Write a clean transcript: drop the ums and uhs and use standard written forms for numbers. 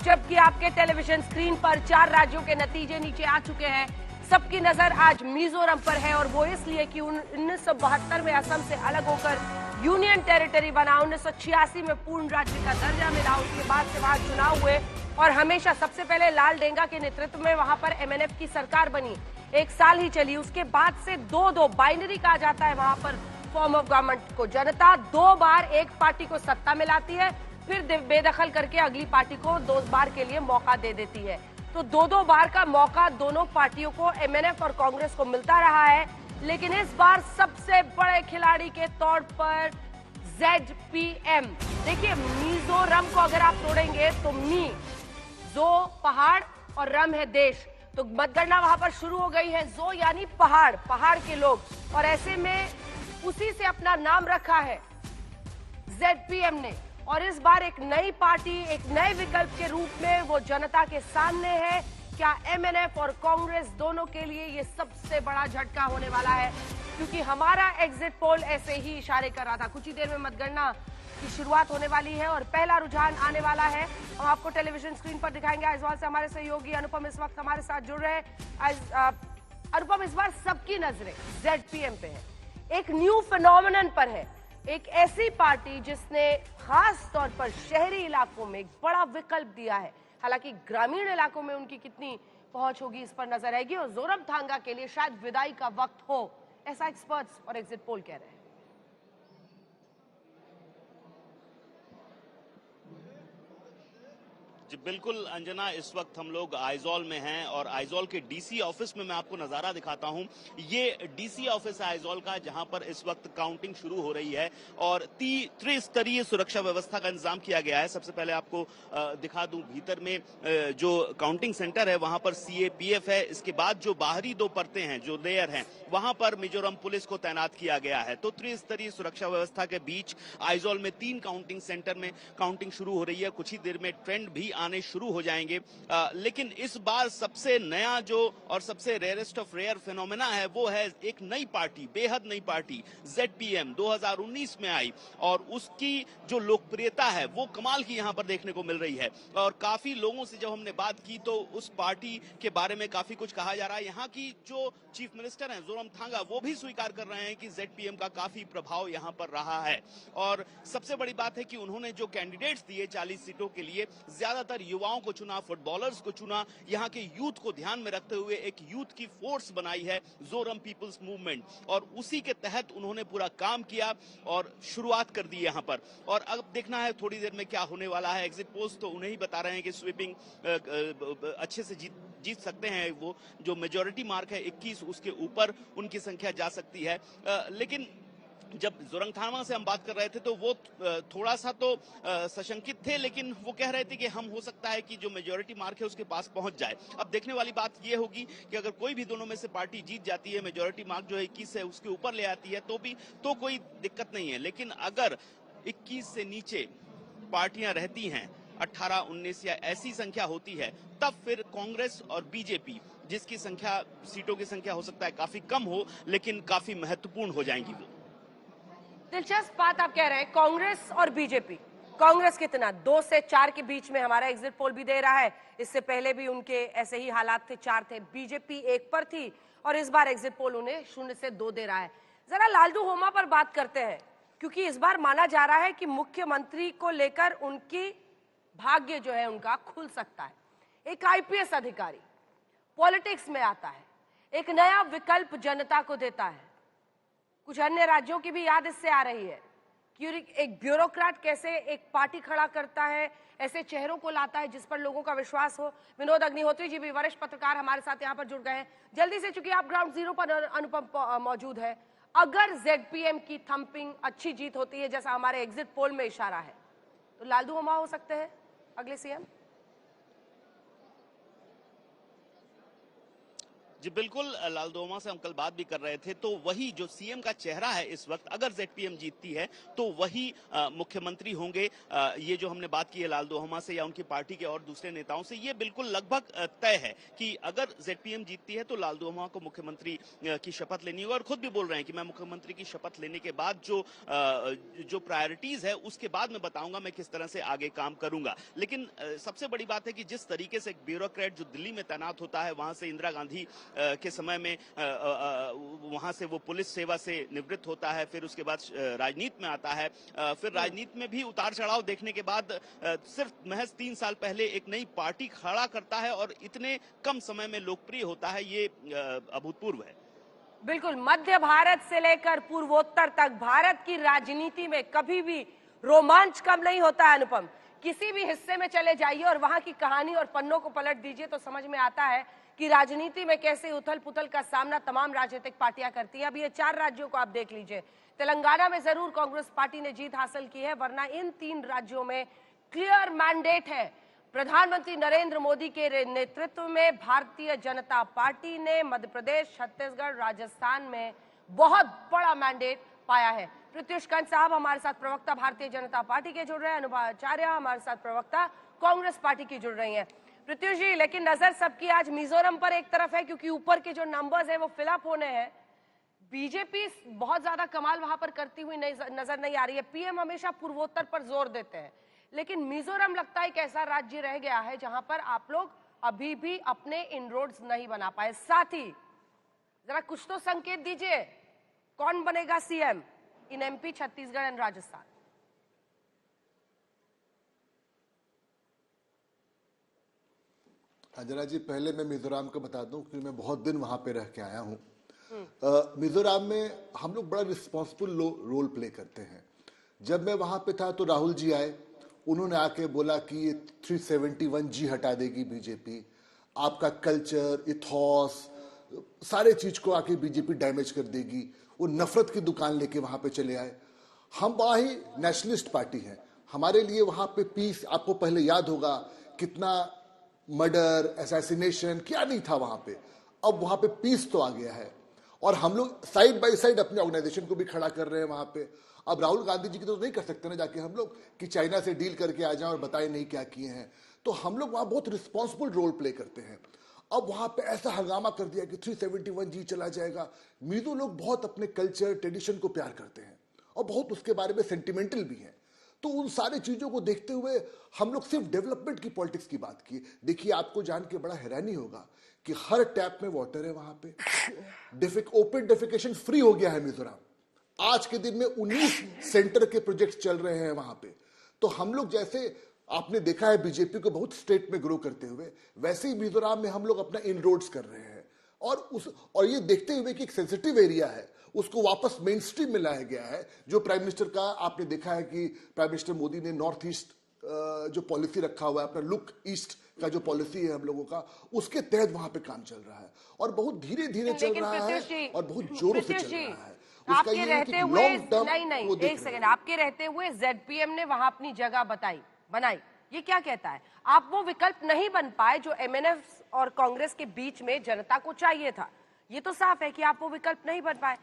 जबकि आपके television screen पर 4 राज्यों के नतीजे नीचे आ चुके हैं। सबकी नजर आज मिजोरम पर है और वो इसलिए कि 1972 में असम से अलग होकर यूनियन टेरिटरी बना, 1986 में पूर्ण राज्य का दर्जा मिला, उसके बाद से वहां चुनाव हुए और हमेशा सबसे पहले लाल डेंगा के नेतृत्व में वहां पर एमएनएफ की सरकार बनी। 1 साल ही चली, उसके बाद से 2-2 बाइनरी कहा जाता है वहां पर फॉर्म ऑफ गवर्नमेंट को। जनता 2 बार एक पार्टी को सत्ता में लाती है, फिर बेदखल करके अगली पार्टी को 2 बार के लिए मौका दे देती है। तो 2-2 बार का मौका दोनों पार्टियों को, एमएनएफ और कांग्रेस को मिलता रहा है। लेकिन इस बार सबसे बड़े खिलाड़ी के तौर पर ZPM। देखिए, मिजोरम को अगर आप तोड़ेंगे तो जो पहाड़ और रम है देश, तो मतगणना वहां पर शुरू हो गई है। जो यानी पहाड़, पहाड़ के लोग, और ऐसे में उसी से अपना नाम रखा है ZPM ने। और इस बार एक नई पार्टी, एक नए विकल्प के रूप में वो जनता के सामने है। क्या एमएनएफ और कांग्रेस दोनों के लिए ये सबसे बड़ा झटका होने वाला है? क्योंकि हमारा एग्जिट पोल ऐसे ही इशारे कर रहा था। कुछ ही देर में मतगणना की शुरुआत होने वाली है और पहला रुझान आने वाला है। हम आपको टेलीविजन स्क्रीन पर दिखाएंगे। आइजवाल से हमारे सहयोगी अनुपम इस वक्त हमारे साथ जुड़ रहे हैं। अनुपम, इस बार सबकी नजरें ZPM पे है, एक न्यू फिनोमिनन पर है, एक ऐसी पार्टी जिसने खास तौर पर शहरी इलाकों में एक बड़ा विकल्प दिया है। हालांकि ग्रामीण इलाकों में उनकी कितनी पहुंच होगी इस पर नजर आएगी और जोरमथांगा के लिए शायद विदाई का वक्त हो, ऐसा एक्सपर्ट्स और एग्जिट पोल कह रहे हैं। जी बिल्कुल अंजना, इस वक्त हम लोग आइजॉल में हैं और आइजॉल के डीसी ऑफिस में मैं आपको नजारा दिखाता हूं। ये डीसी ऑफिस है आइजॉल का, जहां पर इस वक्त काउंटिंग शुरू हो रही है और त्रिस्तरीय सुरक्षा व्यवस्था का इंतजाम किया गया है। सबसे पहले आपको दिखा दूं, भीतर में जो काउंटिंग सेंटर है वहां पर CAPF है। इसके बाद जो बाहरी 2 परतें हैं, जो लेयर हैं, वहां पर मिजोरम पुलिस को तैनात किया गया है। तो त्रिस्तरीय सुरक्षा व्यवस्था के बीच आइजॉल में 3 काउंटिंग सेंटर में काउंटिंग शुरू हो रही है। कुछ ही देर में ट्रेंड भी आने शुरू हो जाएंगे। लेकिन इस बार सबसे नया जो और सबसे रेयरेस्ट ऑफ रेयर फिनोमेना है वो है एक नई पार्टी, बेहद नई पार्टी ZPM 2019 में आई और उसकी जो लोकप्रियता है वो कमाल की यहां पर देखने को मिल रही है। और काफी लोगों से जब हमने बात की तो उस पार्टी के बारे में काफी कुछ कहा जा रहा है। यहाँ की जो चीफ मिनिस्टर हैं जोरमथांगा, वो भी स्वीकार कर रहे हैं कि ZPM का काफी प्रभाव यहाँ पर रहा है। और सबसे बड़ी बात है कि उन्होंने जो कैंडिडेट्स दिए 40 सीटों के लिए, ज्यादातर युवाओं को चुना, फुटबॉलर्स को चुना। यहाँ के यूथ को ध्यान में रखते हुए एक यूथ की फोर्स बनाई है जोरम पीपल्स मूवमेंट, और उसी के तहत उन्होंने पूरा काम किया और शुरुआत कर दी यहाँ पर। और अब देखना है थोड़ी देर में क्या होने वाला है। एग्जिट पोल्स तो उन्हें ही बता रहे हैं कि स्वीपिंग अच्छे से जीत सकते हैं। वो जो मेजॉरिटी मार्क है 21, उसके ऊपर उनकी संख्या जा सकती है। लेकिन जब जोरमथांगा से हम बात कर रहे थे तो वो थोड़ा सा तो सशंकित थे, लेकिन वो कह रहे थे कि हम हो सकता है कि जो मेजॉरिटी मार्क है उसके पास पहुंच जाए। अब देखने वाली बात ये होगी कि अगर कोई भी दोनों में से पार्टी जीत जाती है, मेजॉरिटी मार्क जो है 21 है उसके ऊपर ले आती है, तो कोई दिक्कत नहीं है। लेकिन अगर 21 से नीचे पार्टियां रहती हैं, 18, 19 या ऐसी संख्या होती है, तब फिर कांग्रेस और बीजेपी, जिसकी संख्या, सीटों की संख्या हो सकता है काफी कम हो, लेकिन काफी महत्वपूर्ण हो जाएंगी। दिलचस्प बात आप कह रहे हैं, कांग्रेस और बीजेपी। कांग्रेस कितना 2 से 4 के बीच में हमारा एग्जिट पोल भी दे रहा है। इससे पहले भी उनके ऐसे ही हालात थे, 4 थे। बीजेपी 1 पर थी और इस बार एग्जिट पोल उन्हें 0 से 2 दे रहा है। जरा लालडू होमा पर बात करते हैं, क्योंकि इस बार माना जा रहा है कि मुख्यमंत्री को लेकर उनकी भाग्य जो है उनका खुल सकता है। एक IPS अधिकारी पॉलिटिक्स में आता है, एक नया विकल्प जनता को देता है। कुछ अन्य राज्यों की भी याद इससे आ रही है कि एक ब्यूरोक्रेट कैसे एक पार्टी खड़ा करता है, ऐसे चेहरों को लाता है जिस पर लोगों का विश्वास हो। विनोद अग्निहोत्री जी भी, वरिष्ठ पत्रकार, हमारे साथ यहाँ पर जुड़ गए हैं जल्दी से, चूंकि आप ग्राउंड जीरो पर अनुपम मौजूद है। अगर ZPM की थंपिंग अच्छी जीत होती है जैसा हमारे एग्जिट पोल में इशारा है, तो लालडू होमा हो सकते हैं अगले CM। जी बिल्कुल, लालदोमा से हम कल बात भी कर रहे थे, तो वही जो सीएम का चेहरा है इस वक्त, अगर जेडपीएम जीतती है तो वही मुख्यमंत्री होंगे। ये जो हमने बात की है लालदोमा से या उनकी पार्टी के और दूसरे नेताओं से, ये बिल्कुल लगभग तय है कि अगर जेडपीएम जीतती है तो लालदोमा को मुख्यमंत्री की शपथ लेनी होगी, और खुद भी बोल रहे हैं कि मैं मुख्यमंत्री की शपथ लेने के बाद जो प्रायोरिटीज है उसके बाद मैं बताऊंगा मैं किस तरह से आगे काम करूंगा। लेकिन सबसे बड़ी बात है कि जिस तरीके से एक ब्यूरोक्रेट जो दिल्ली में तैनात होता है, वहां से इंदिरा गांधी के समय में वहां से वो पुलिस सेवा से निवृत्त होता है, फिर उसके बाद राजनीति में आता है, फिर राजनीति में भी उतार चढ़ाव देखने के बाद सिर्फ महज 3 साल पहले एक नई पार्टी खड़ा करता है और इतने कम समय में लोकप्रिय होता है, ये अभूतपूर्व है। बिल्कुल, मध्य भारत से लेकर पूर्वोत्तर तक भारत की राजनीति में कभी भी रोमांच कम नहीं होता है अनुपम। किसी भी हिस्से में चले जाइए और वहां की कहानी और पन्नों को पलट दीजिए तो समझ में आता है कि राजनीति में कैसे उथल पुथल का सामना तमाम राजनीतिक पार्टियां करती हैं। अब ये 4 राज्यों को आप देख लीजिए। तेलंगाना में जरूर कांग्रेस पार्टी ने जीत हासिल की है, वरना इन 3 राज्यों में क्लियर मैंडेट है। प्रधानमंत्री नरेंद्र मोदी के नेतृत्व में भारतीय जनता पार्टी ने मध्य प्रदेश, छत्तीसगढ़, राजस्थान में बहुत बड़ा मैंडेट पाया है। प्रत्युष कंठ साहब हमारे साथ प्रवक्ता भारतीय जनता पार्टी के जुड़ रहे हैं, अनुभा आचार्य हमारे साथ प्रवक्ता कांग्रेस पार्टी की जुड़ रही हैं। प्रत्युष जी, लेकिन नजर सबकी आज मिजोरम पर एक तरफ है, क्योंकि ऊपर के जो नंबर्स हैं वो फिलअप होने हैं। बीजेपी बहुत ज्यादा कमाल वहां पर करती हुई नजर नहीं आ रही है। पीएम हमेशा पूर्वोत्तर पर जोर देते हैं, लेकिन मिजोरम लगता है एक ऐसा राज्य रह गया है जहां पर आप लोग अभी भी अपने इनरोड्स नहीं बना पाए। साथ ही जरा कुछ तो संकेत दीजिए, कौन बनेगा CM in MP, Chhattisgarh and Rajasthan? Anjana ji, पहले मैं मिजोरम को बता दूं कि मैं बहुत दिन वहां पे रह के आया हूं। मिजोरम में हम लोग बड़ा रिस्पॉन्सिबल रोल प्ले करते हैं। जब मैं वहां पे था तो राहुल जी आए, उन्होंने आके बोला कि ये 371G हटा देगी बीजेपी, आपका कल्चर, इथॉस, सारे चीज को आके बीजेपी डैमेज कर देगी। वो नफरत की दुकान लेके वहां पे चले आए। हम वहां ही नेशनलिस्ट पार्टी है, हमारे लिए वहां पे पीस, आपको पहले याद होगा कितना मर्डर, असैसिनेशन क्या नहीं था वहां पे। अब वहां पे पीस तो आ गया है, और हम लोग साइड बाय साइड अपने ऑर्गेनाइजेशन को भी खड़ा कर रहे हैं वहां पे। अब राहुल गांधी जी की तो नहीं कर सकते ना जाके हम लोग कि चाइना से डील करके आ जाएं और बताएं नहीं क्या किए हैं। तो हम लोग वहां बहुत रिस्पॉन्सिबल रोल प्ले करते हैं। अब वहां पे ऐसा हंगामा कर दिया कि 371G चला जाएगा। मीजो लोग बहुत अपने कल्चर, ट्रेडिशन को प्यार करते हैं और बहुत उसके बारे में सेंटिमेंटल भी हैं। तो उन सारी चीजों को देखते हुए हम लोग सिर्फ डेवलपमेंट की पॉलिटिक्स की बात की। देखिए, आपको जान के बड़ा हैरानी होगा कि हर टैप में वाटर है वहां पे। ओपन डेफिकेशन फ्री हो गया है मिजोरम। आज के दिन में 19 सेंटर के प्रोजेक्ट चल रहे हैं वहां पे। तो हम लोग, जैसे आपने देखा है बीजेपी को बहुत स्टेट में ग्रो करते हुए, वैसे ही मिजोरम में हम लोग अपना इनरोड्स कर रहे हैं। और ये देखते हुए कि एक सेंसिटिव एरिया है, उसको वापस मेन स्ट्रीम में लाया गया है। जो प्राइम मिनिस्टर का आपने देखा है कि प्राइम मिनिस्टर मोदी ने नॉर्थ ईस्ट जो पॉलिसी रखा हुआ है, अपना लुक ईस्ट का जो पॉलिसी है हम लोगों का, उसके तहत वहां पे काम चल रहा है और बहुत धीरे धीरे चल रहा है और बहुत जोरों से चल रहा है। आपके रहते हुए नहीं, एक सेकंड, आपके रहते हुए जेडपीएम ने वहां अपनी जगह बनाई, ये क्या कहता है? आप वो विकल्प नहीं बन पाए जो एमएनएफ और कांग्रेस के बीच में जनता को चाहिए था। ये तो साफ है कि आप वो विकल्प नहीं बन पाए।